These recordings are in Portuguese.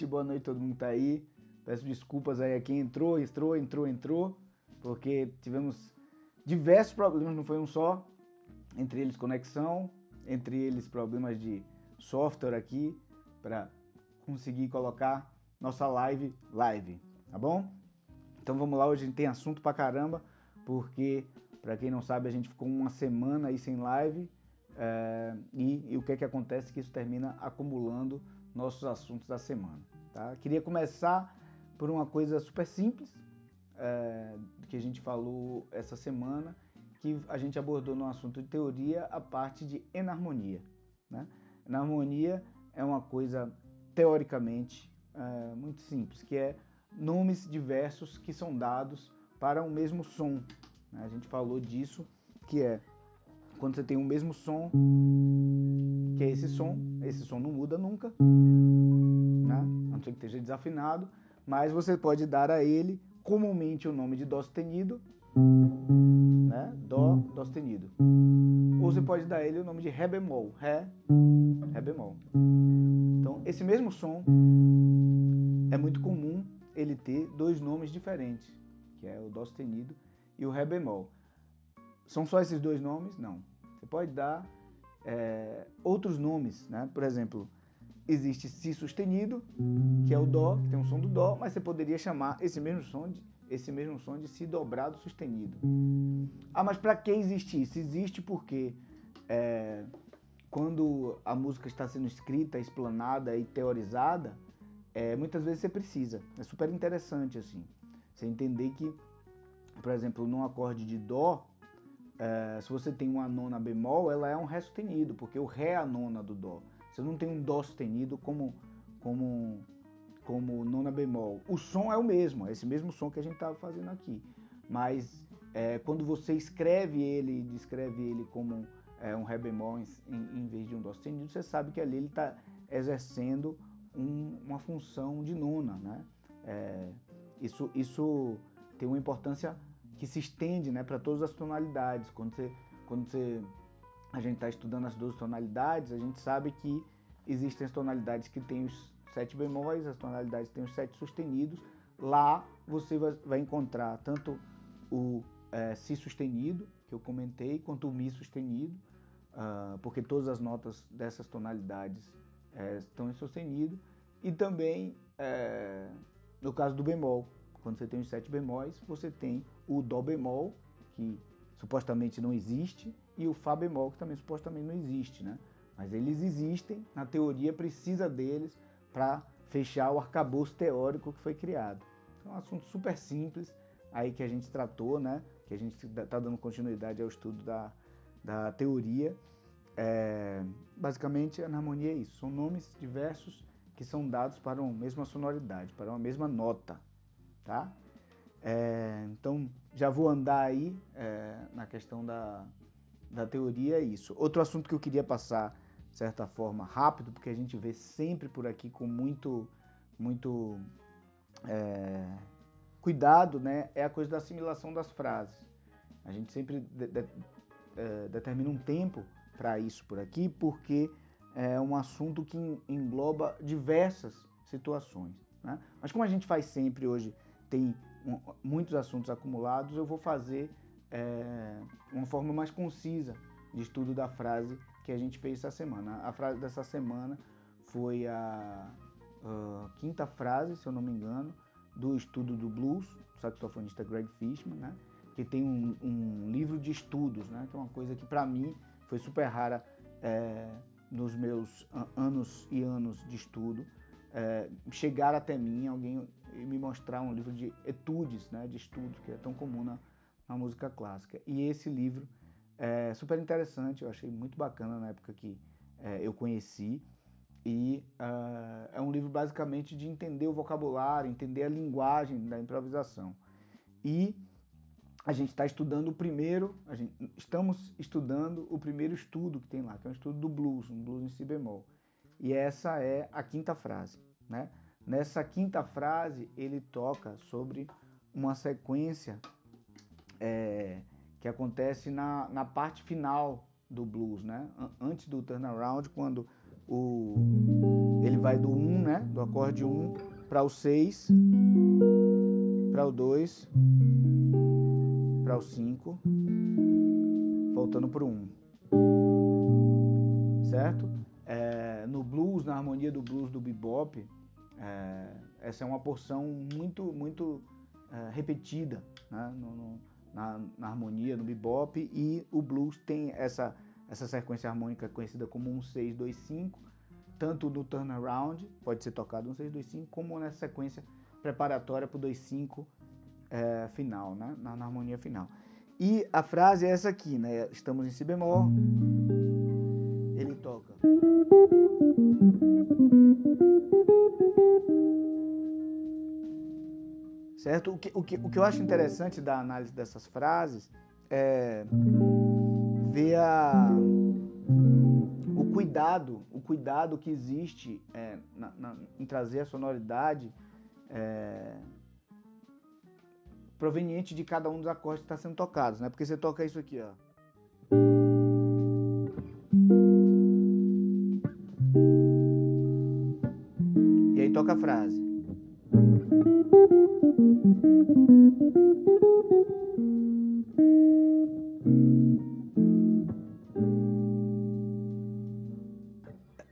Boa noite todo mundo que tá aí. Peço desculpas aí a quem entrou, porque tivemos diversos problemas, não foi um só, entre eles conexão, entre eles problemas de software aqui, para conseguir colocar nossa live, tá bom? Então vamos lá, hoje a gente tem assunto pra caramba, porque, para quem não sabe, a gente ficou uma semana aí sem live, e o que é que acontece? Que isso termina acumulando nossos assuntos da semana, tá? Queria começar por uma coisa super simples, que a gente falou essa semana, que a gente abordou no assunto de teoria, a parte de enarmonia, né? Enarmonia é uma coisa, teoricamente, muito simples, que é nomes diversos que são dados para um mesmo som, né? A gente falou disso, que é quando você tem o mesmo som, que é esse som não muda nunca, né? A não ser que esteja desafinado, mas você pode dar a ele comumente o nome de Dó sustenido, né? Dó sustenido. Ou você pode dar a ele o nome de Ré bemol, Ré bemol. Então, esse mesmo som é muito comum ele ter dois nomes diferentes, que é o Dó sustenido e o Ré bemol. São só esses dois nomes? Não. Você pode dar outros nomes, né? Por exemplo, existe Si sustenido, que é o Dó, que tem um som do Dó, mas você poderia chamar esse mesmo som de Si dobrado sustenido. Ah, mas para que existe isso? Existe porque quando a música está sendo escrita, explanada e teorizada, muitas vezes você precisa. É super interessante assim, você entender que, por exemplo, num acorde de Dó, se você tem uma nona bemol, ela é um Ré sustenido, porque o Ré é a nona do Dó. Você não tem um Dó sustenido como nona bemol. O som é o mesmo, é esse mesmo som que a gente estava fazendo aqui. Mas quando você escreve ele, descreve ele como um Ré bemol em vez de um Dó sustenido, você sabe que ali ele está exercendo uma função de nona, né? Isso tem uma importância que se estende, né, para todas as tonalidades. Quando a gente está estudando as 12 tonalidades, a gente sabe que existem as tonalidades que têm os 7 bemóis, as tonalidades que têm os 7 sustenidos. Lá você vai encontrar tanto o Si sustenido, que eu comentei, quanto o Mi sustenido, porque todas as notas dessas tonalidades estão em sustenido. E também, no caso do bemol, quando você tem os 7 bemóis, você tem o Dó bemol, que supostamente não existe, e o Fá bemol, que também supostamente não existe, né? Mas eles existem, na teoria precisa deles para fechar o arcabouço teórico que foi criado. É um assunto super simples, aí que a gente tratou, né? Que a gente está dando continuidade ao estudo da teoria. Basicamente, a anarmonia é isso, são nomes diversos que são dados para uma mesma sonoridade, para uma mesma nota, tá? Então, já vou andar aí na questão da teoria, é isso. Outro assunto que eu queria passar, de certa forma, rápido, porque a gente vê sempre por aqui com muito cuidado, né, é a coisa da assimilação das frases. A gente sempre determina um tempo para isso por aqui, porque é um assunto que engloba diversas situações, né? Mas como a gente faz sempre hoje, tem muitos assuntos acumulados, eu vou fazer uma forma mais concisa de estudo da frase que a gente fez essa semana. A frase dessa semana foi a quinta frase, se eu não me engano, do estudo do blues, do saxofonista Greg Fishman, né? Que tem um livro de estudos, né? Que é uma coisa que para mim foi super rara nos meus anos e anos de estudo. Chegar até mim, alguém me mostrar um livro de etudes, né? De estudos, que é tão comum na música clássica. E esse livro é super interessante, eu achei muito bacana na época que eu conheci. E é um livro basicamente de entender o vocabulário, entender a linguagem da improvisação. E a gente está estudando estamos estudando o primeiro estudo que tem lá, que é um estudo do blues, um blues em si bemol. E essa é a quinta frase, né? Nessa quinta frase ele toca sobre uma sequência que acontece na parte final do blues, né? Antes do turnaround, quando ele vai do 1, né? Do acorde 1 para o 6, para o 2, para o 5, voltando para o 1, certo? No blues, na harmonia do blues do bebop, essa é uma porção muito repetida, né? Na harmonia, no bebop, e o blues tem essa sequência harmônica conhecida como 1-6-2-5, tanto no turnaround, pode ser tocado 1-6-2-5, como nessa sequência preparatória para o 2-5 final, né? Na harmonia final. E a frase é essa aqui, né? Estamos em si bemol, ele toca. Certo? O que eu acho interessante da análise dessas frases é ver o cuidado que existe em trazer a sonoridade proveniente de cada um dos acordes que está sendo tocados, né? Porque você toca isso aqui, ó. E aí toca a frase.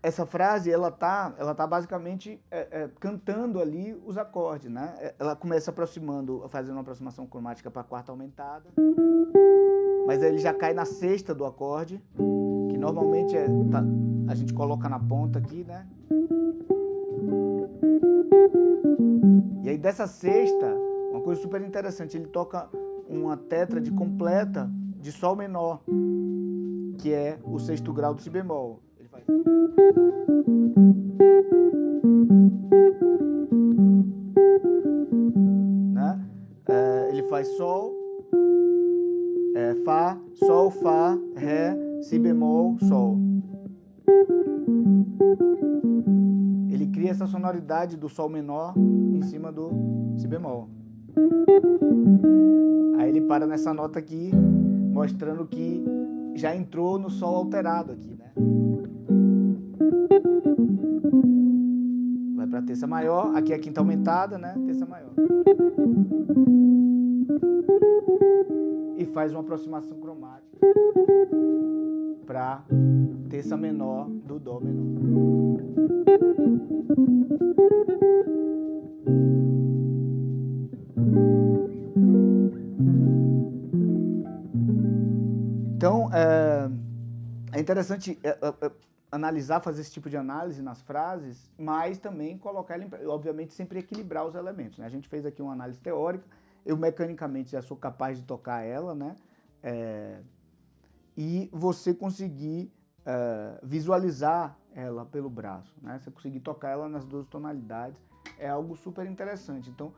Essa frase, ela tá basicamente cantando ali os acordes, né? Ela começa aproximando, fazendo uma aproximação cromática para a quarta aumentada, mas aí ele já cai na sexta do acorde, que normalmente a gente coloca na ponta aqui, né? E aí dessa sexta, uma coisa super interessante, ele toca uma tétrade completa de sol menor, que é o sexto grau do si bemol. Ele faz... né? Ele faz sol, fá, sol, fá, ré, si bemol, sol. Ele cria essa sonoridade do sol menor em cima do si bemol. Aí ele para nessa nota aqui, mostrando que já entrou no sol alterado aqui, né? Vai para terça maior, aqui é a quinta aumentada, né? Terça maior. E faz uma aproximação cromática para terça menor do dó menor. Então, é interessante analisar, fazer esse tipo de análise nas frases, mas também colocar ela, obviamente, sempre equilibrar os elementos, né? A gente fez aqui uma análise teórica, eu mecanicamente já sou capaz de tocar ela, né? E você conseguir visualizar ela pelo braço, né? Você conseguir tocar ela nas 12 tonalidades é algo super interessante. Então,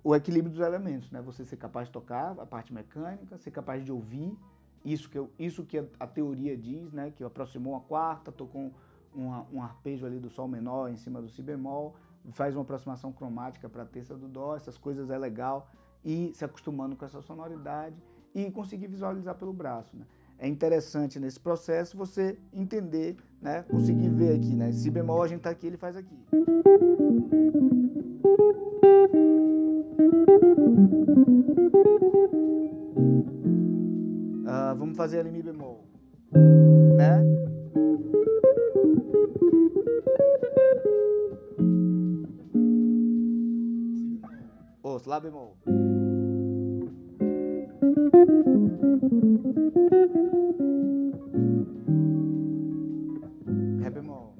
o equilíbrio dos elementos, né? Você ser capaz de tocar a parte mecânica, ser capaz de ouvir, isso que a teoria diz, né? Que aproximou uma quarta, tocou um arpejo ali do sol menor em cima do si bemol, faz uma aproximação cromática para a terça do dó, essas coisas é legal, e se acostumando com essa sonoridade e conseguir visualizar pelo braço, né? É interessante nesse processo você entender, né? Conseguir ver aqui, né? Si bemol a gente tá aqui, ele faz aqui. Vamos fazer ali Mi bemol, né? Lá bemol. Ré bemol.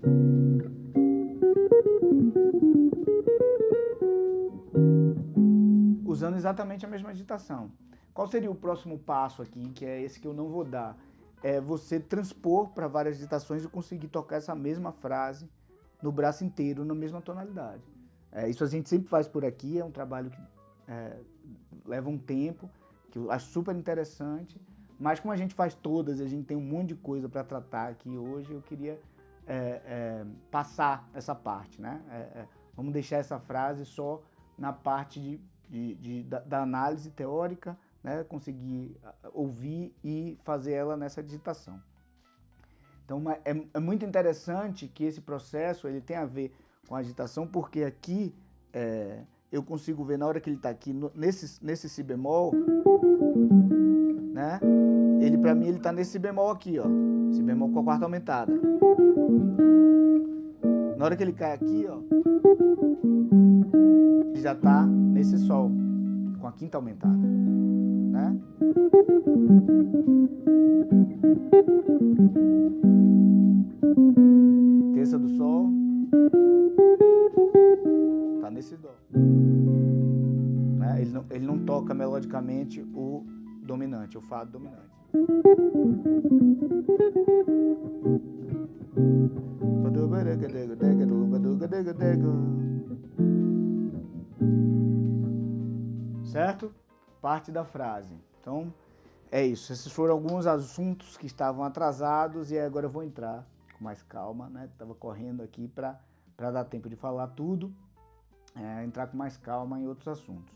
Usando exatamente a mesma digitação. Qual seria o próximo passo aqui, que é esse que eu não vou dar? É você transpor para várias digitações e conseguir tocar essa mesma frase no braço inteiro, na mesma tonalidade. Isso a gente sempre faz por aqui, é um trabalho que leva um tempo, que eu acho super interessante, mas como a gente faz todas, a gente tem um monte de coisa para tratar aqui hoje, eu queria passar essa parte, né? Vamos deixar essa frase só na parte da análise teórica, né? Conseguir ouvir e fazer ela nessa digitação. Então é muito interessante que esse processo ele tem a ver com a digitação, porque aqui eu consigo ver na hora que ele está aqui nesse si bemol, né? Para mim ele está nesse si bemol aqui, ó, si bemol com a quarta aumentada. Na hora que ele cai aqui, ó, ele já está nesse sol com a quinta aumentada, né? Terça do sol, tá nesse dó, né? Ele não toca melodicamente o dominante, o fado dominante. Certo? Parte da frase. Então, é isso. Esses foram alguns assuntos que estavam atrasados e agora eu vou entrar com mais calma, né? Tava correndo aqui para dar tempo de falar tudo, entrar com mais calma em outros assuntos.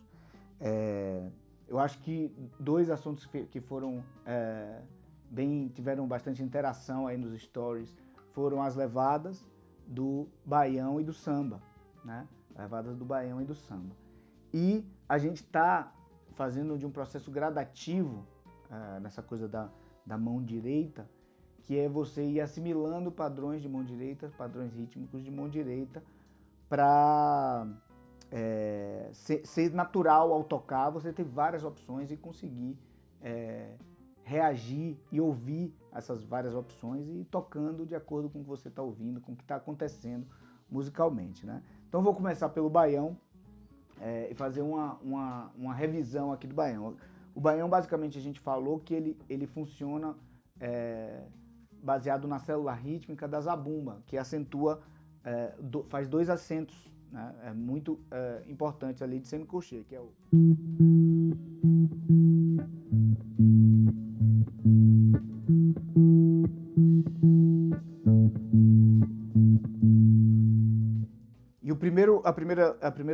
Eu acho que dois assuntos que foram tiveram bastante interação aí nos stories foram as levadas do baião e do samba, né? Levadas do baião e do samba. E a gente está fazendo de um processo gradativo nessa coisa da mão direita, que é você ir assimilando padrões de mão direita, padrões rítmicos de mão direita, para ser natural ao tocar, você ter várias opções e conseguir reagir e ouvir essas várias opções e ir tocando de acordo com o que você está ouvindo, com o que está acontecendo musicalmente, né? Então eu vou começar pelo baião e fazer uma revisão aqui do baião. O baião, basicamente, a gente falou que ele funciona baseado na célula rítmica da zabumba, que acentua, faz dois acentos, né? Muito importantes ali de semicolcheia, que é o... E o primeiro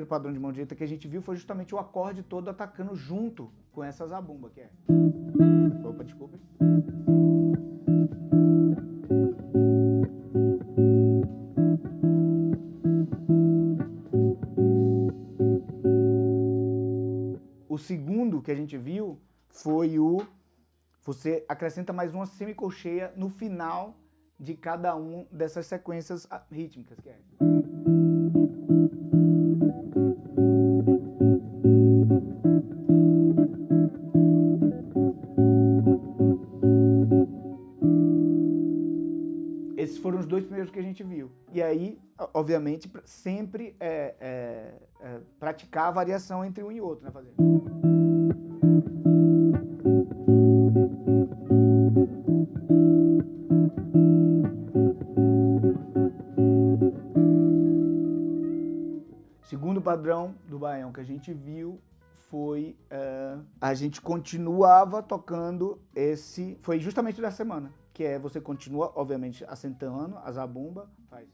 padrão de mão direita que a gente viu foi justamente o acorde todo atacando junto com essa zabumba, que é... Opa, desculpa. O segundo que a gente viu foi você acrescenta mais uma semicolcheia no final de cada uma dessas sequências rítmicas, que é... foram os dois primeiros que a gente viu. E aí, obviamente, sempre praticar a variação entre um e outro, né? Fazer. Segundo padrão do baião que a gente viu foi a gente continuava tocando esse, foi justamente da semana, que é você continua, obviamente, acentando a zabumba, faz.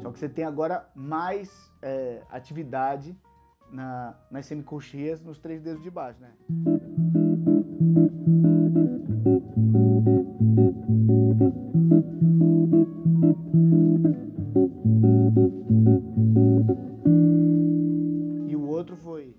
Só que você tem agora mais atividade nas semicolcheias, nos 3 dedos de baixo, né? E o outro foi.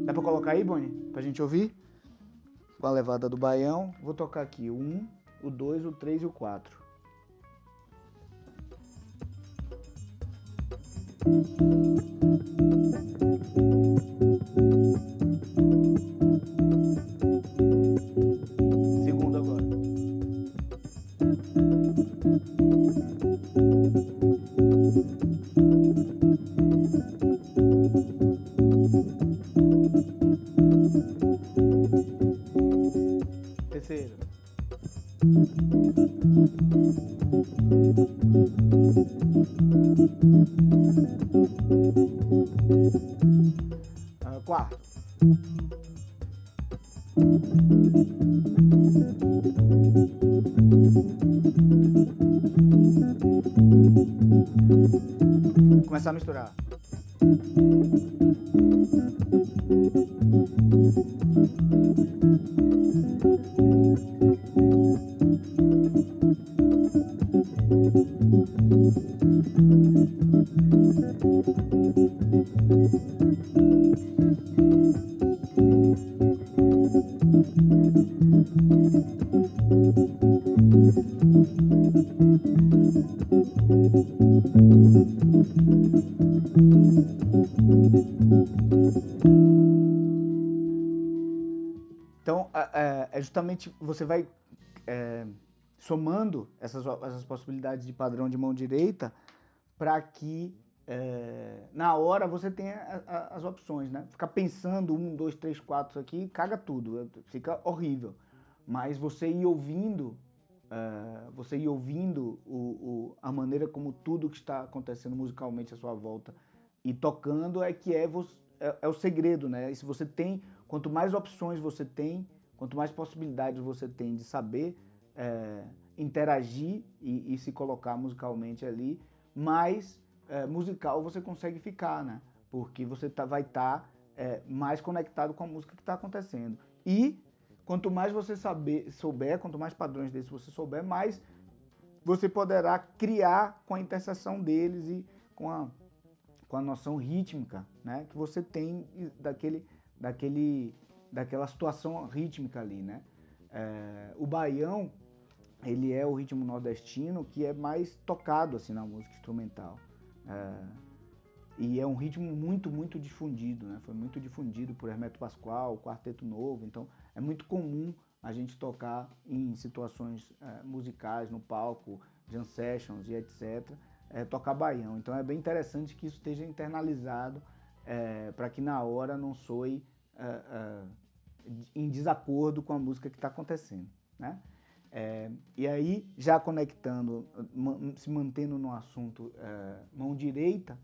Dá pra colocar aí, Boni? Pra gente ouvir? Com a levada do baião. Vou tocar aqui o 1, o 2, o 3 e o 4. Segundo agora. Terceiro. Quarto. Começar a misturar. Então, justamente você vai somando essas possibilidades de padrão de mão direita para que na hora você tenha as opções, né? Ficar pensando 1, 2, 3, 4 aqui, caga tudo, fica horrível. Mas você ir ouvindo, a maneira como tudo que está acontecendo musicalmente à sua volta e tocando é o segredo, né? E se você tem, quanto mais opções você tem, quanto mais possibilidades você tem de saber interagir e se colocar musicalmente ali, mais musical você consegue ficar, né? Porque você vai estar mais conectado com a música que está acontecendo. E quanto mais você souber, quanto mais padrões desses você souber, mais você poderá criar com a interseção deles e com a noção rítmica, né, que você tem daquela situação rítmica ali, né? O baião, ele é o ritmo nordestino que é mais tocado assim na música instrumental. E é um ritmo muito, muito difundido, né? Foi muito difundido por Hermeto Pascoal, Quarteto Novo, então é muito comum a gente tocar em situações musicais, no palco, jam sessions e etc., tocar baião. Então é bem interessante que isso esteja internalizado para que na hora não soe em desacordo com a música que está acontecendo, né? E aí, já conectando, se mantendo no assunto mão direita,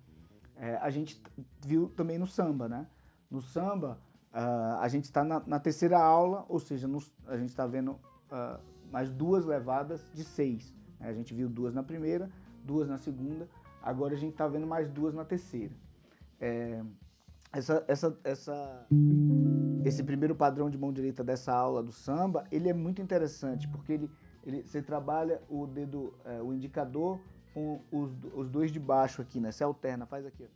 a gente viu também no samba, né? No samba, a gente está na terceira aula, ou seja, a gente está vendo mais 2 levadas de 6. Né? A gente viu 2 na primeira, 2 na segunda, agora a gente está vendo mais 2 na terceira. Esse primeiro padrão de mão direita dessa aula do samba, ele é muito interessante, porque você trabalha o dedo, o indicador com os 2 de baixo aqui, né? Você alterna, faz aqui, ó.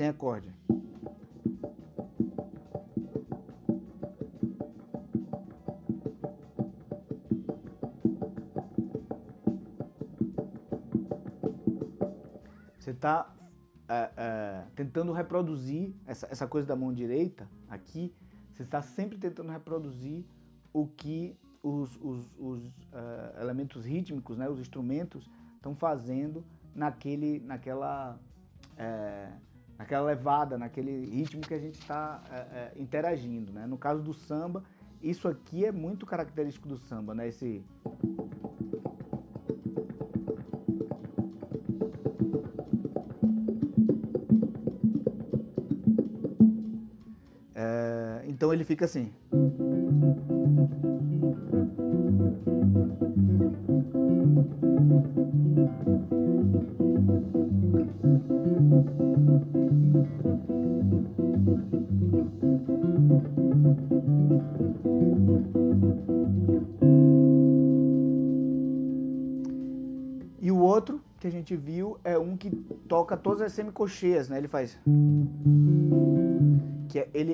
sem acorde. Você está tentando reproduzir essa coisa da mão direita aqui, você está sempre tentando reproduzir o que os elementos rítmicos, né, os instrumentos estão fazendo naquela levada, naquele ritmo que a gente está interagindo, né? No caso do samba, isso aqui é muito característico do samba, né? Então ele fica assim. E o outro que a gente viu é um que toca todas as semicocheias, né? Ele faz...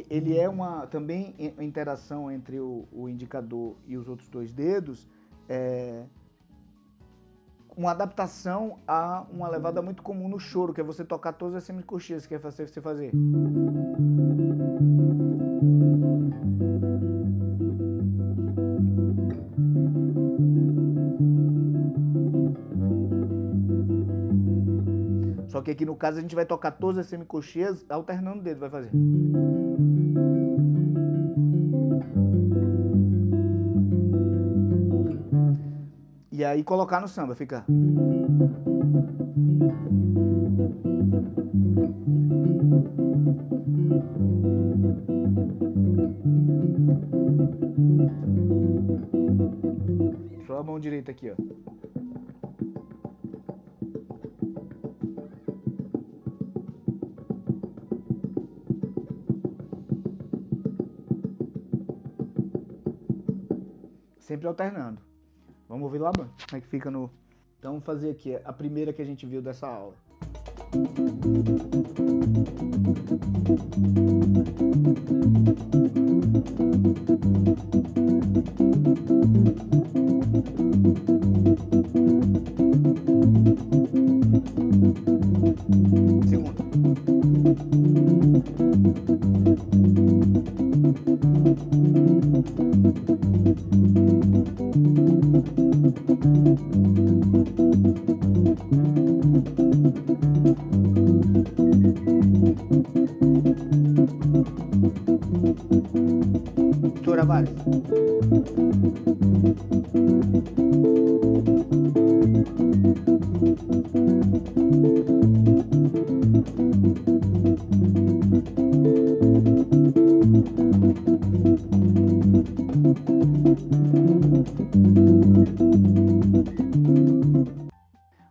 Ele é também a interação entre o indicador e os outros dois dedos, uma adaptação a uma levada muito comum no choro, que é você tocar todas as semicocheias, que é você fazer. Só que aqui no caso a gente vai tocar todas as semicocheias alternando o dedo, vai fazer. E aí colocar no samba, fica... Só a mão direita aqui, ó. Sempre alternando. Vamos ouvir lá, mano, como é que fica no... Então vamos fazer aqui a primeira que a gente viu dessa aula. Segunda. Doutora Vares.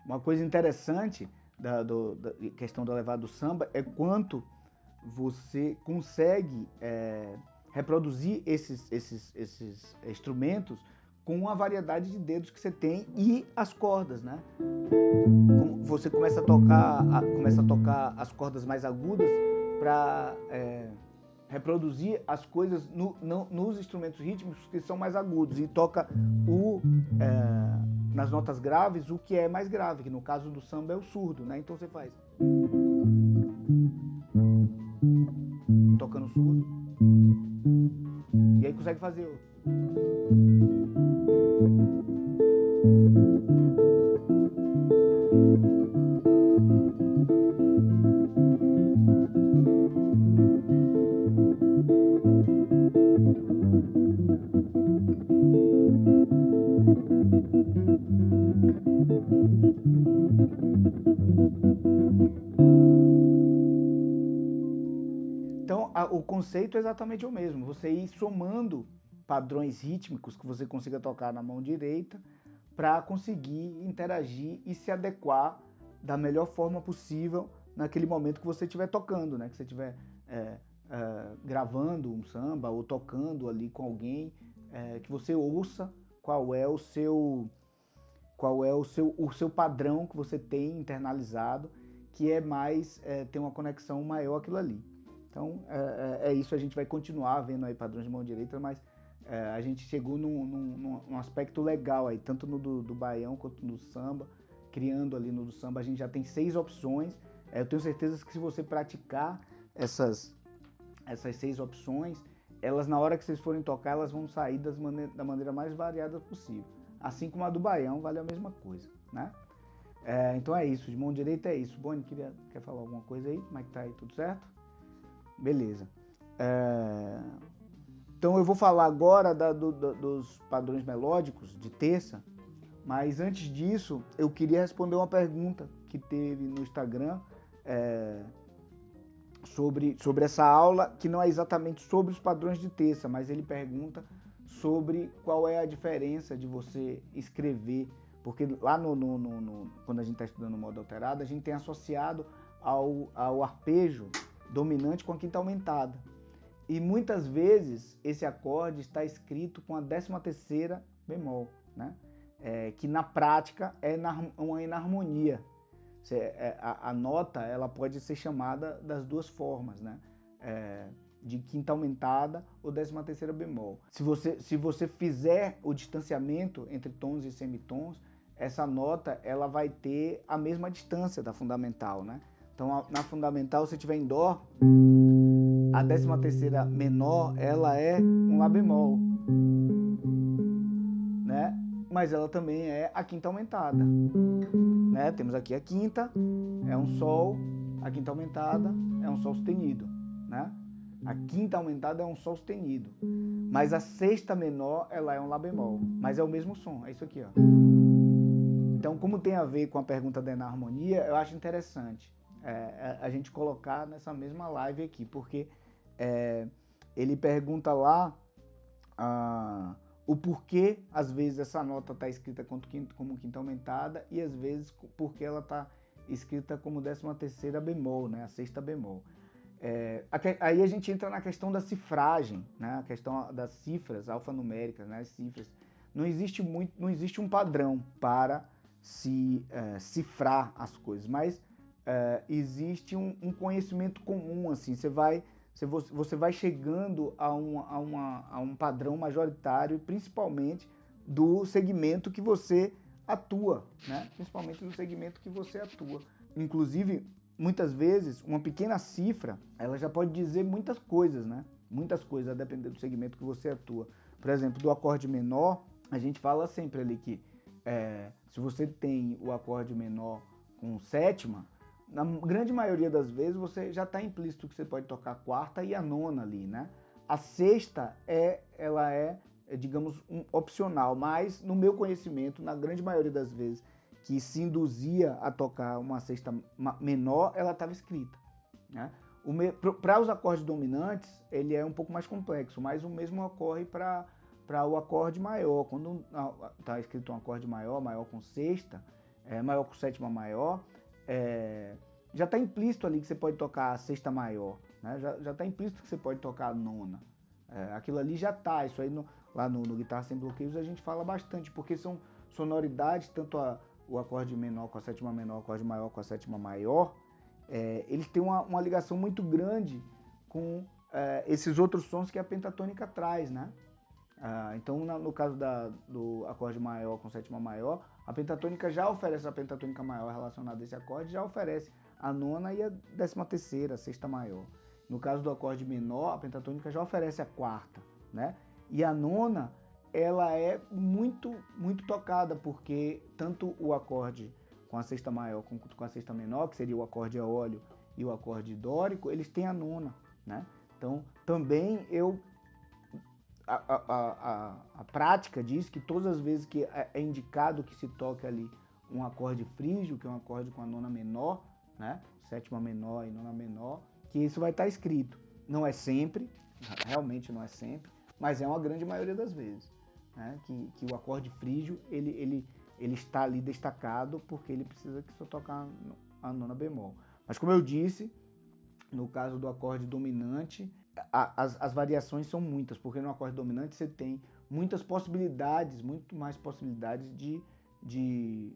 Uma coisa interessante da questão da levada do samba é quanto você consegue reproduzir esses instrumentos com uma variedade de dedos que você tem e as cordas, né? Você começa a tocar as cordas mais agudas para reproduzir as coisas nos instrumentos rítmicos que são mais agudos e toca nas notas graves o que é mais grave, que no caso do samba é o surdo, né? Então você faz tocando surdo e aí consegue fazer o... Então, o conceito é exatamente o mesmo, você ir somando padrões rítmicos que você consiga tocar na mão direita para conseguir interagir e se adequar da melhor forma possível naquele momento que você estiver tocando, né? Que você estiver gravando um samba ou tocando ali com alguém, que você ouça qual é o seu padrão que você tem internalizado que é mais, tem uma conexão maior aquilo ali. Então, é isso, a gente vai continuar vendo aí padrões de mão direita, mas a gente chegou num aspecto legal aí, tanto no do baião quanto no samba, criando ali no do samba, a gente já tem 6 opções. Eu tenho certeza que se você praticar essas 6 opções, elas na hora que vocês forem tocar, elas vão sair da maneira mais variada possível. Assim como a do baião, vale a mesma coisa, né? Então é isso, de mão direita é isso. Boni, quer falar alguma coisa aí? Como é que tá aí? Tudo certo? Beleza. Então eu vou falar agora dos padrões melódicos de terça, mas antes disso eu queria responder uma pergunta que teve no Instagram sobre essa aula, que não é exatamente sobre os padrões de terça, mas ele pergunta sobre qual é a diferença de você escrever, porque lá quando a gente está estudando o modo alterado, a gente tem associado ao arpejo dominante com a quinta aumentada. E muitas vezes esse acorde está escrito com a 13ª bemol, né? Que na prática é uma enarmonia. A nota ela pode ser chamada das duas formas, né? De quinta aumentada ou 13ª bemol. Se você fizer o distanciamento entre tons e semitons, essa nota ela vai ter a mesma distância da fundamental, né? Então na fundamental, se tiver em dó, a 13ª menor ela é um lá bemol, né? Mas ela também é a quinta aumentada, né? Temos aqui a quinta, é um sol, a quinta aumentada é um sol sustenido, né? A quinta aumentada é um sol sustenido, mas a sexta menor ela é um lá bemol, mas é o mesmo som, é isso aqui, ó. Então, como tem a ver com a pergunta da enarmonia, eu acho interessante a gente colocar nessa mesma live aqui, porque ele pergunta lá o porquê, às vezes, essa nota está escrita como quinta aumentada e, às vezes, porque ela está escrita como 13ª bemol, né? A sexta bemol. Aí a gente entra na questão da cifragem, né? A questão das cifras alfanuméricas, né? As cifras. Não existe um padrão para se cifrar as coisas, mas existe um conhecimento comum, assim, você vai chegando a um padrão majoritário, principalmente do segmento que você atua, né? Principalmente do segmento que você atua. Inclusive, muitas vezes, uma pequena cifra, ela já pode dizer muitas coisas, né? Muitas coisas, a depender do segmento que você atua. Por exemplo, do acorde menor, a gente fala sempre ali que se você tem o acorde menor com sétima, na grande maioria das vezes você já está implícito que você pode tocar a quarta e a nona ali, né? A sexta ela é, digamos, opcional, mas no meu conhecimento, na grande maioria das vezes que se induzia a tocar uma sexta menor, ela estava escrita, né? Para os acordes dominantes, ele é um pouco mais complexo, mas o mesmo ocorre para o acorde maior. Quando está escrito um acorde maior, maior com sexta, maior com sétima maior, já está implícito ali que você pode tocar a sexta maior, né? Já está implícito que você pode tocar a nona. Aquilo ali já está. Isso aí lá no Guitarra Sem Bloqueios a gente fala bastante, porque são sonoridades, tanto o acorde menor com a sétima menor, o acorde maior com a sétima maior, eles têm uma ligação muito grande com esses outros sons que a pentatônica traz, né? Então, no caso do acorde maior com sétima maior, a pentatônica já oferece a pentatônica maior relacionada a esse acorde, já oferece a nona e a 13ª, a sexta maior. No caso do acorde menor, a pentatônica já oferece a quarta, né? E a nona, ela é muito, muito tocada, porque tanto o acorde com a sexta maior quanto com a sexta menor, que seria o acorde eólio e o acorde dórico, eles têm a nona, né? Então, também a prática diz que todas as vezes que é indicado que se toque ali um acorde frígio, que é um acorde com a nona menor, né? Sétima menor e nona menor, que isso vai estar escrito. Não é sempre, realmente não é sempre, mas é uma grande maioria das vezes, né? Que o acorde frígio, ele está ali destacado porque ele precisa que só tocar a nona bemol. Mas como eu disse, no caso do acorde dominante, as variações são muitas, porque no acorde dominante você tem muitas possibilidades, muito mais possibilidades de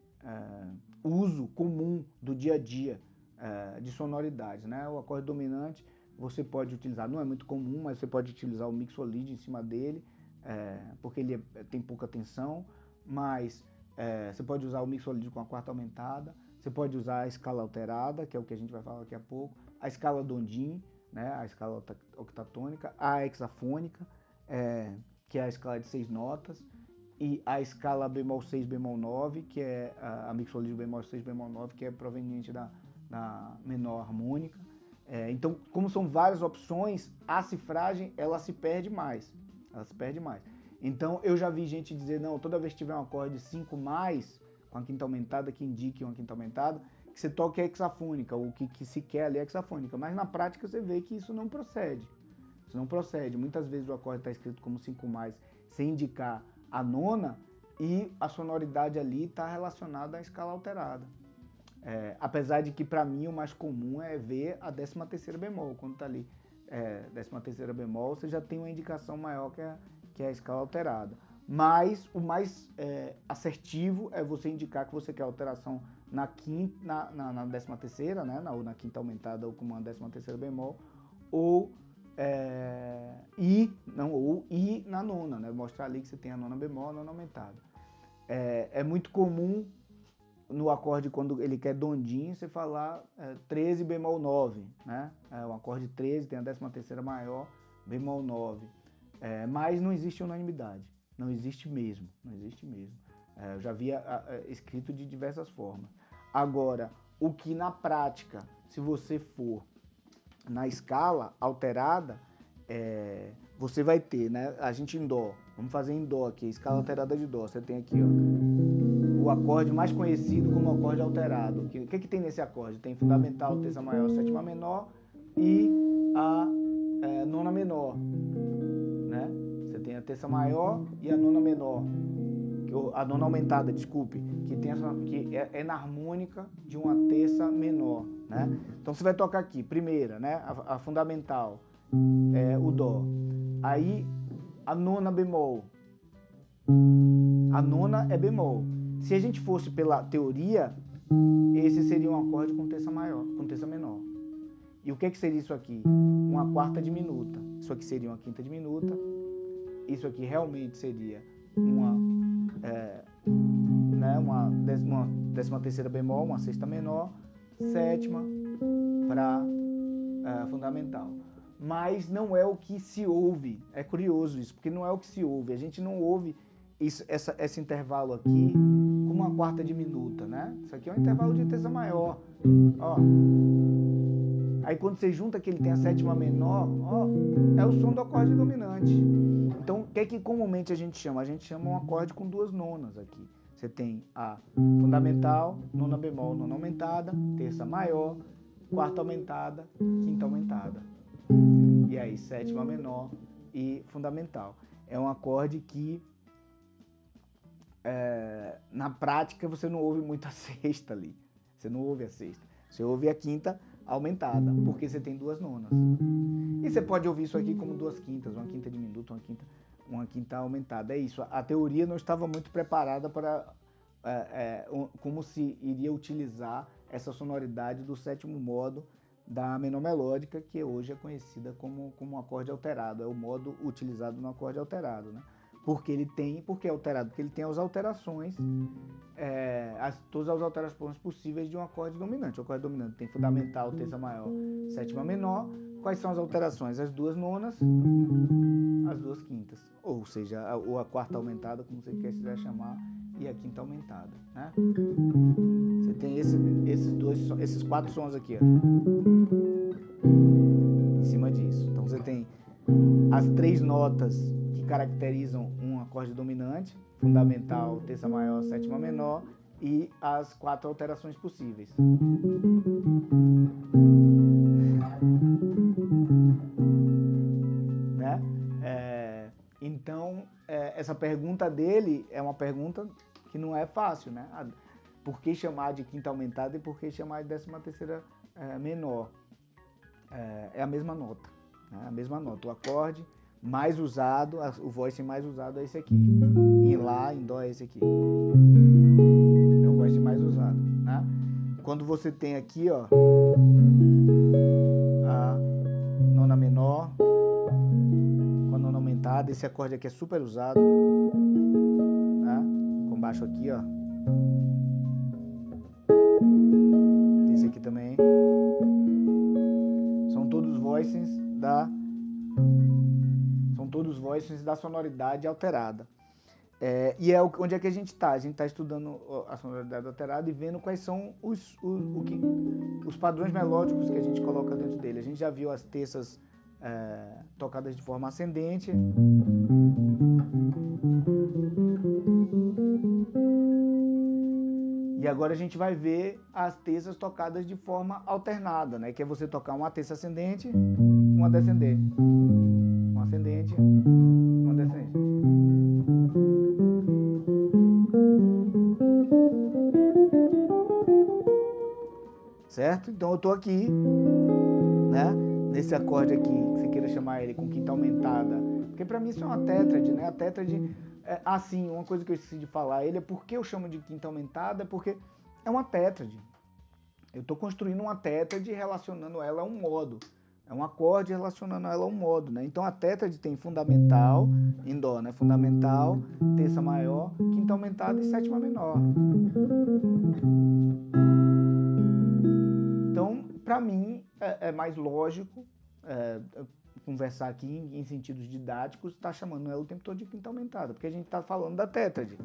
uso comum do dia a dia, de sonoridades, né? O acorde dominante você pode utilizar, não é muito comum, mas você pode utilizar o mixolydian em cima dele, porque ele tem pouca tensão, mas você pode usar o mixolydian com a quarta aumentada, você pode usar a escala alterada, que é o que a gente vai falar daqui a pouco, a escala Dondin, né? A escala octatônica, a hexafônica, que é a escala de 6 notas, e a escala bemol 6, bemol 9, que é a mixolydian bemol 6, bemol 9, que é proveniente da menor harmônica. Então, como são várias opções, a cifragem ela se perde mais. Então, eu já vi gente dizer, não, toda vez que tiver um acorde 5+, com a quinta aumentada, que indique uma quinta aumentada, que você toque a hexafônica, ou que se quer ali a hexafônica. Mas na prática você vê que isso não procede. Muitas vezes o acorde está escrito como 5+, sem indicar a nona, e a sonoridade ali está relacionada à escala alterada. Apesar de que para mim o mais comum é ver a 13ª bemol, quando está ali 13ª bemol, você já tem uma indicação maior que é a escala alterada. Mas o mais assertivo é você indicar que você quer alteração na 13ª, né, ou na quinta aumentada, ou com uma 13ª bemol, ou I na nona, né, mostrar ali que você tem a nona bemol, a nona aumentada. É muito comum no acorde, quando ele quer Dondin, você falar 13 bemol 9, né? O acorde 13 tem a 13ª maior, bemol 9. Mas não existe unanimidade, não existe mesmo. Eu já vi escrito de diversas formas. Agora, o que na prática, se você for na escala alterada, você vai ter, né? A gente em Dó, vamos fazer em Dó aqui, escala alterada de Dó, você tem aqui, ó, o acorde mais conhecido como acorde alterado. O que tem nesse acorde? Tem fundamental, terça maior, sétima menor e a nona menor, né? Você tem a terça maior e a nona menor, a nona aumentada, desculpe, que é na harmônica de uma terça menor, né? Então você vai tocar aqui, primeira, né? A fundamental, o Dó. Aí a nona bemol. A nona é bemol. Se a gente fosse pela teoria, esse seria um acorde com terça maior, com terça menor. E o que seria isso aqui? Uma quarta diminuta. Isso aqui seria uma quinta diminuta. Isso aqui realmente seria uma 13ª bemol, uma sexta menor, sétima para fundamental. Mas não é o que se ouve. É curioso isso, porque não é o que se ouve. A gente não ouve esse intervalo aqui com uma quarta diminuta, né? Isso aqui é um intervalo de terça maior. Ó. Aí quando você junta que ele tem a sétima menor, ó, é o som do acorde dominante. Então, o que é que comumente a gente chama? A gente chama um acorde com duas nonas aqui. Você tem a fundamental, nona bemol, nona aumentada, terça maior, quarta aumentada, quinta aumentada. E aí, sétima menor e fundamental. É um acorde que, na prática, você não ouve muito a sexta ali. Você não ouve a sexta. Você ouve a quinta aumentada, porque você tem duas nonas. E você pode ouvir isso aqui como duas quintas, uma quinta diminuta, uma quinta aumentada. É isso. A teoria não estava muito preparada para como se iria utilizar essa sonoridade do sétimo modo da menor melódica, que hoje é conhecida como um acorde alterado. É o modo utilizado no acorde alterado, né? Porque é alterado? Porque ele tem as alterações, todas as alterações possíveis de um acorde dominante. O acorde dominante tem fundamental, terça maior, sétima menor. Quais são as alterações? As duas nonas, as duas quintas. Ou seja, a quarta aumentada, como você quiser chamar, e a quinta aumentada, né? Você tem esses quatro sons aqui, ó, em cima disso. Então você tem as três notas que caracterizam um acorde dominante, fundamental, terça maior, sétima menor, e as quatro alterações possíveis. Né? Então, essa pergunta dele é uma pergunta que não é fácil, né? Por que chamar de quinta aumentada e por que chamar de 13ª menor? É a mesma nota, né? A mesma nota. O acorde mais usado, o voice mais usado é esse aqui. Em Lá, em Dó é esse aqui. É o voice mais usado, né? quando você tem aqui, ó, a nona menor com a nona aumentada, esse acorde aqui é super usado, tá? Com baixo aqui, ó. Esse aqui também. São todos voicings da sonoridade alterada. E é onde é que a gente está? A gente está estudando a sonoridade alterada e vendo quais são os padrões melódicos que a gente coloca dentro dele. A gente já viu as terças tocadas de forma ascendente. E agora a gente vai ver as terças tocadas de forma alternada, né? Que é você tocar uma terça ascendente, uma descendente. Uma ascendente, uma descendente. Certo? Então eu tô aqui, né? Nesse acorde aqui, que você queira chamar ele com quinta aumentada. Porque pra mim isso é uma tétrade, né? A tétrade, sim, uma coisa que eu esqueci de falar, ele é porque eu chamo de quinta aumentada, porque é uma tétrade. Eu tô construindo uma tétrade relacionando ela a um modo. É um acorde relacionando ela a um modo, né? Então a tétrade tem fundamental, em dó, né? Fundamental, terça maior, quinta aumentada e sétima menor. Então, para mim, é mais lógico conversar aqui em sentidos didáticos, tá chamando ela o tempo todo de quinta aumentada, porque a gente está falando da tétrade.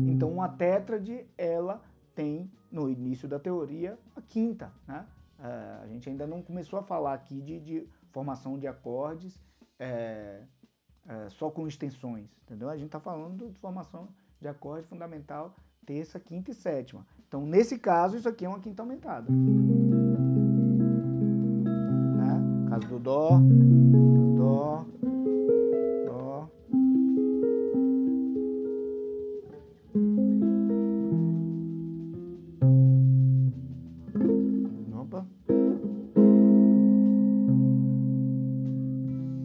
Então, uma tétrade, ela tem, no início da teoria, a quinta, né? A gente ainda não começou a falar aqui de formação de acordes só com extensões, entendeu? A gente está falando de formação de acorde fundamental, terça, quinta e sétima. Então, nesse caso, isso aqui é uma quinta aumentada. Né? No caso do dó, dó, dó. Opa.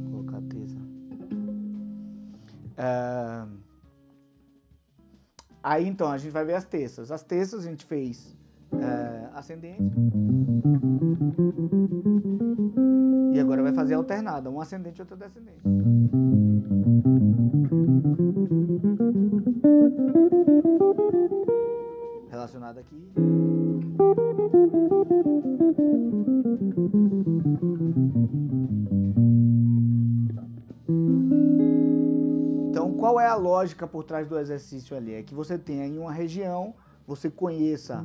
Vou colocar a terça. Aí, então, a gente vai ver as terças. As terças a gente fez ascendente. E agora vai fazer alternada, um ascendente e outro descendente. Relacionado aqui. Então, qual é a lógica por trás do exercício ali? É que você tenha em uma região, você conheça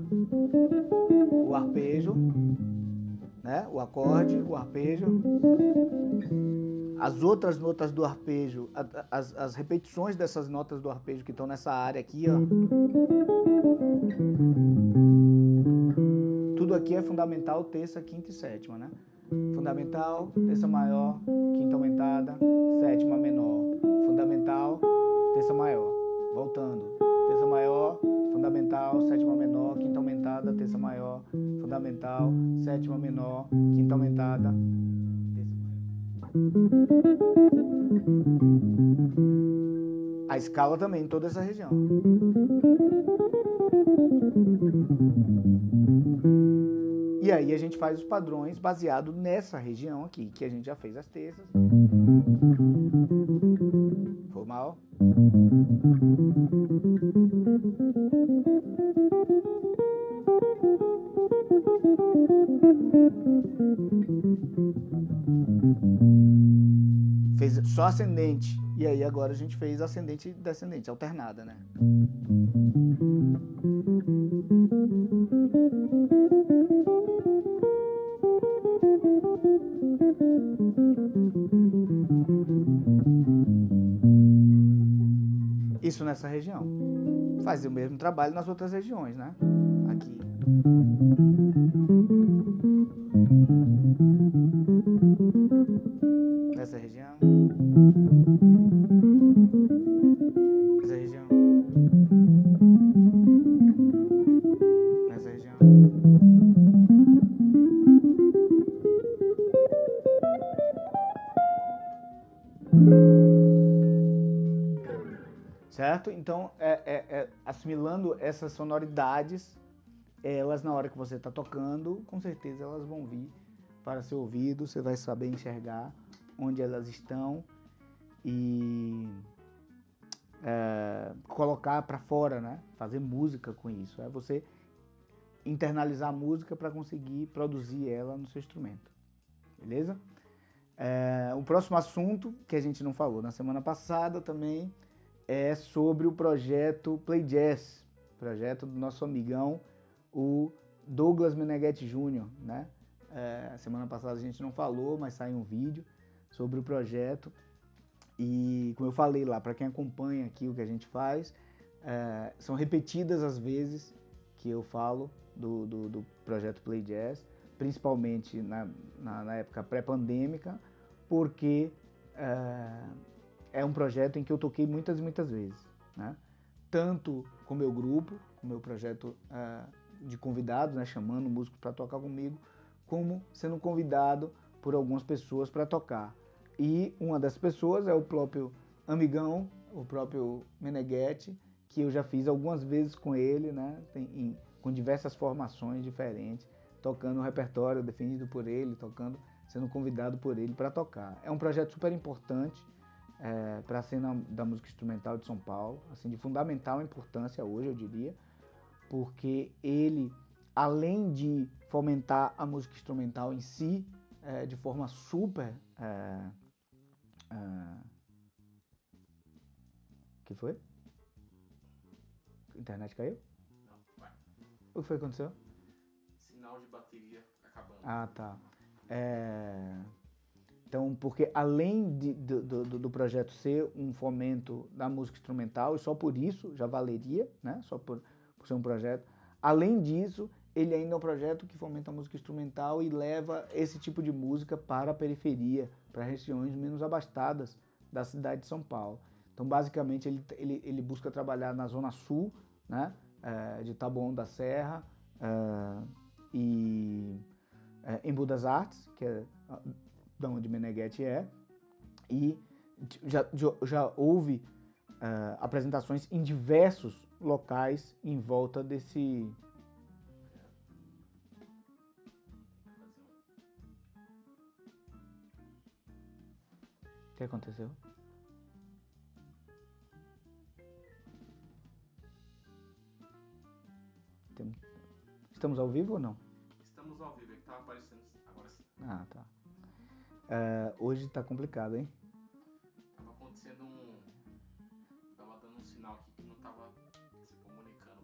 o arpejo, né? O acorde, o arpejo, as outras notas do arpejo, as repetições dessas notas do arpejo que estão nessa área aqui, ó. Tudo aqui é fundamental, terça, quinta e sétima, né? Fundamental, terça maior, quinta aumentada, sétima menor. Fundamental, terça maior. Voltando. Terça maior, fundamental, sétima menor, quinta aumentada, terça maior. Fundamental, sétima menor, quinta aumentada, terça maior. A escala também em toda essa região. E aí a gente faz os padrões baseado nessa região aqui, que a gente já fez as terças. Formal. Fez só ascendente. E aí agora a gente fez ascendente e descendente, alternada, né? Isso nessa região. Fazer o mesmo trabalho nas outras regiões, né? Aqui. Nessa região. Nessa região. Nessa região. Certo? Então, assimilando essas sonoridades, elas, na hora que você está tocando, com certeza elas vão vir para seu ouvido, você vai saber enxergar onde elas estão e colocar para fora, né? Fazer música com isso. É você internalizar a música para conseguir produzir ela no seu instrumento. Beleza? O próximo assunto que a gente não falou na semana passada também é sobre o projeto Play Jazz, projeto do nosso amigão, o Douglas Meneghetti Jr., né? Semana passada a gente não falou, mas saiu um vídeo sobre o projeto. E como eu falei lá, para quem acompanha aqui o que a gente faz, são repetidas as vezes que eu falo do projeto Play Jazz, principalmente na época pré-pandêmica, porque é um projeto em que eu toquei muitas e muitas vezes, né? Tanto com o meu grupo, com o meu projeto de convidados, né? Chamando músicos para tocar comigo, como sendo convidado por algumas pessoas para tocar. E uma das pessoas é o próprio amigão, o próprio Meneghetti, que eu já fiz algumas vezes com ele, né? Com diversas formações diferentes, tocando um repertório definido por ele, sendo convidado por ele para tocar. É um projeto super importante para a cena da música instrumental de São Paulo, assim, de fundamental importância hoje, eu diria, porque ele, além de fomentar a música instrumental em si, de forma super... que foi? A internet caiu? Não, vai. O que foi que aconteceu? Sinal de bateria acabando. Ah, tá. Então, porque além do projeto ser um fomento da música instrumental, e só por isso já valeria, né? Só por ser um projeto. Além disso, ele ainda é um projeto que fomenta a música instrumental e leva esse tipo de música para a periferia, para regiões menos abastadas da cidade de São Paulo. Então, basicamente, ele busca trabalhar na Zona Sul, né? De Taboão da Serra e em Budas Artes, que é da onde Meneghetti é, e já houve apresentações em diversos locais em volta desse... O que aconteceu? Estamos ao vivo ou não? Estamos ao vivo, é que tava aparecendo agora sim. Ah, tá. Hoje tá complicado, hein? Tava acontecendo tava dando um sinal aqui que não tava se comunicando.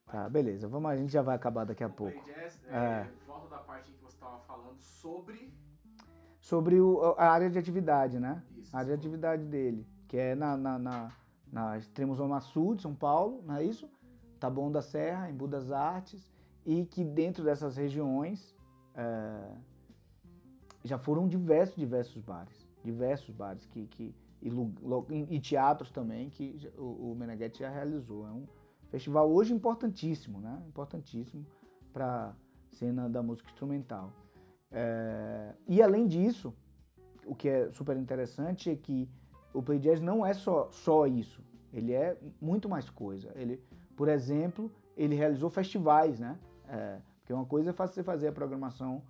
Tá, beleza. A gente já vai acabar daqui a pouco. Play Jazz, volta da parte em que você tava falando sobre a área de atividade, né? Isso, A área de atividade dele, que é na extremo zona sul de São Paulo, não é isso? Taboão da Serra, em Budas Artes, e que dentro dessas regiões já foram diversos bares e teatros também que o Meneghetti já realizou. É um festival hoje importantíssimo, né? Importantíssimo para a cena da música instrumental. E além disso, o que é super interessante é que o Play Jazz não é só isso, ele é muito mais coisa. Por exemplo, ele realizou festivais, né? Porque uma coisa é você fazer a programação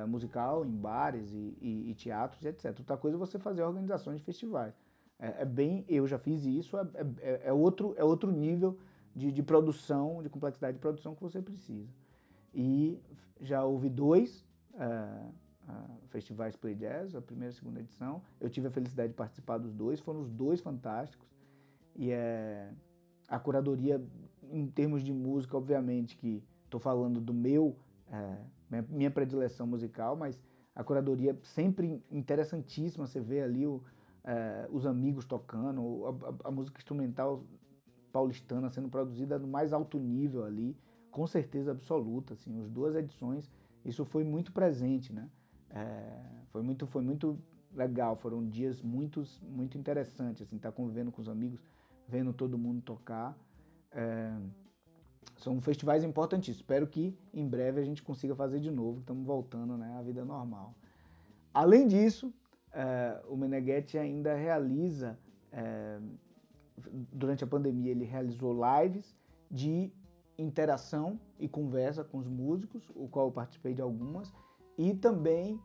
musical em bares e teatros, etc. Outra coisa é você fazer organizações de festivais. Eu já fiz isso, é outro nível de produção, de complexidade de produção que você precisa. E já houve 2 festivais Play Jazz, a primeira e a segunda edição. Eu tive a felicidade de participar dos 2, foram os 2 fantásticos. E a curadoria, em termos de música, obviamente que estou falando do minha predileção musical, mas a curadoria sempre interessantíssima, você vê ali os amigos tocando, a música instrumental paulistana sendo produzida no mais alto nível ali, com certeza absoluta, assim, as 2 edições, isso foi muito presente, né? Foi muito legal, foram dias muito interessantes, assim, estar convivendo com os amigos, vendo todo mundo tocar. São festivais importantíssimos, espero que em breve a gente consiga fazer de novo, estamos voltando, né, à vida normal. Além disso, o Meneghetti ainda realiza, durante a pandemia ele realizou lives de interação e conversa com os músicos, o qual eu participei de algumas, e também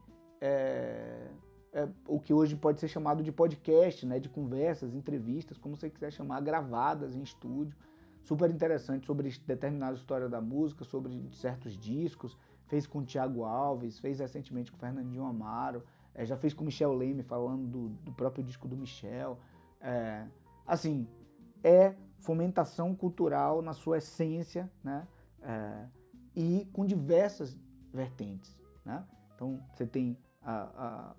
o que hoje pode ser chamado de podcast, né, de conversas, entrevistas, como você quiser chamar, gravadas em estúdio, super interessante, sobre determinada história da música, sobre certos discos. Fez com o Thiago Alves, fez recentemente com o Fernandinho Amaro, já fez com o Michel Leme, falando do próprio disco do Michel. Assim, é fomentação cultural na sua essência, né? E com diversas vertentes, né? Então, você tem a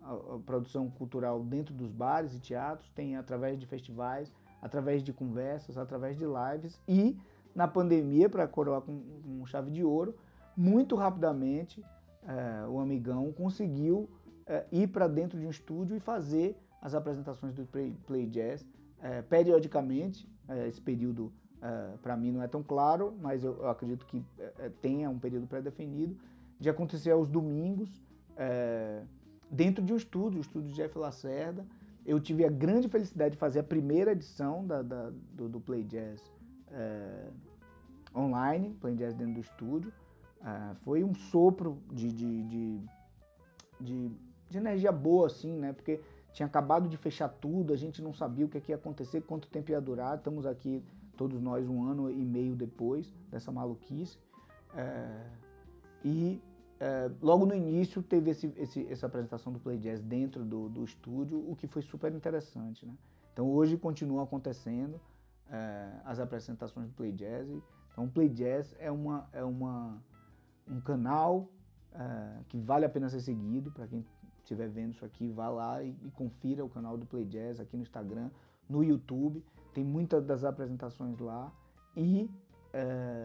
produção cultural dentro dos bares e teatros, tem através de festivais, através de conversas, através de lives, e na pandemia, para coroar com chave de ouro, muito rapidamente o Amigão conseguiu ir para dentro de um estúdio e fazer as apresentações do Play Jazz periodicamente. Esse período para mim não é tão claro, mas eu acredito que tenha um período pré-definido, de acontecer aos domingos, dentro de um estúdio, o estúdio Jeff Lacerda. Eu tive a grande felicidade de fazer a primeira edição do Play Jazz online, Play Jazz dentro do estúdio. Foi um sopro de energia boa, assim, né? Porque tinha acabado de fechar tudo, a gente não sabia o que ia acontecer, quanto tempo ia durar. Estamos aqui, todos nós, 1 ano e meio depois dessa maluquice. Logo no início teve essa apresentação do Play Jazz dentro do estúdio, o que foi super interessante, né? Então hoje continua acontecendo as apresentações do Play Jazz. Então o Play Jazz é um canal que vale a pena ser seguido. Para quem estiver vendo isso aqui, vá lá e confira o canal do Play Jazz aqui no Instagram, no YouTube. Tem muitas das apresentações lá e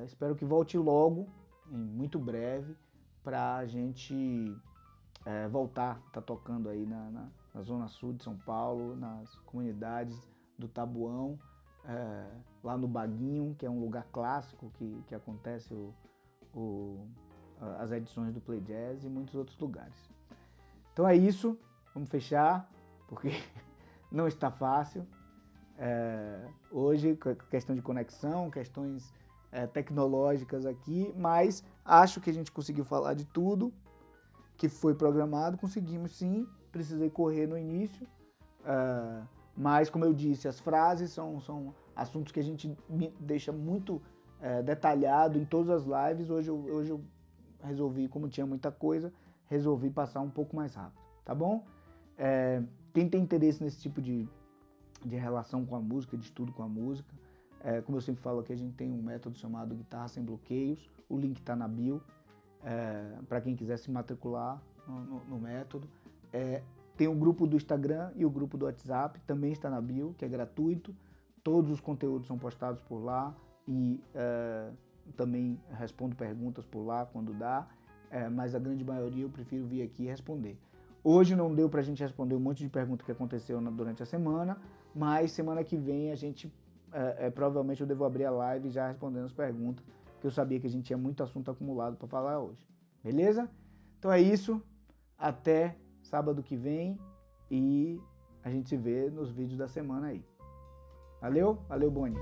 espero que volte logo, muito breve, para a gente voltar, tá tocando aí na Zona Sul de São Paulo, nas comunidades do Tabuão, lá no Baguinho, que é um lugar clássico que acontece as edições do Play Jazz, e muitos outros lugares. Então é isso, vamos fechar, porque não está fácil. Hoje, questão de conexão, questões tecnológicas aqui, mas acho que a gente conseguiu falar de tudo que foi programado, conseguimos sim, precisei correr no início, mas como eu disse, as frases são assuntos que a gente deixa muito detalhado em todas as lives. Hoje eu resolvi, como tinha muita coisa, resolvi passar um pouco mais rápido, tá bom? Quem tem interesse nesse tipo de relação com a música, de estudo com a música, como eu sempre falo aqui, a gente tem um método chamado Guitarra Sem Bloqueios, o link está na bio, para quem quiser se matricular no método. Tem o grupo do Instagram e o grupo do WhatsApp, também está na bio, que é gratuito. Todos os conteúdos são postados por lá e também respondo perguntas por lá quando dá, mas a grande maioria eu prefiro vir aqui e responder. Hoje não deu pra gente responder um monte de perguntas que aconteceu durante a semana, mas semana que vem a gente, provavelmente eu devo abrir a live já respondendo as perguntas, porque eu sabia que a gente tinha muito assunto acumulado para falar hoje. Beleza? Então é isso, até sábado que vem e a gente se vê nos vídeos da semana aí. Valeu? Valeu, Boni!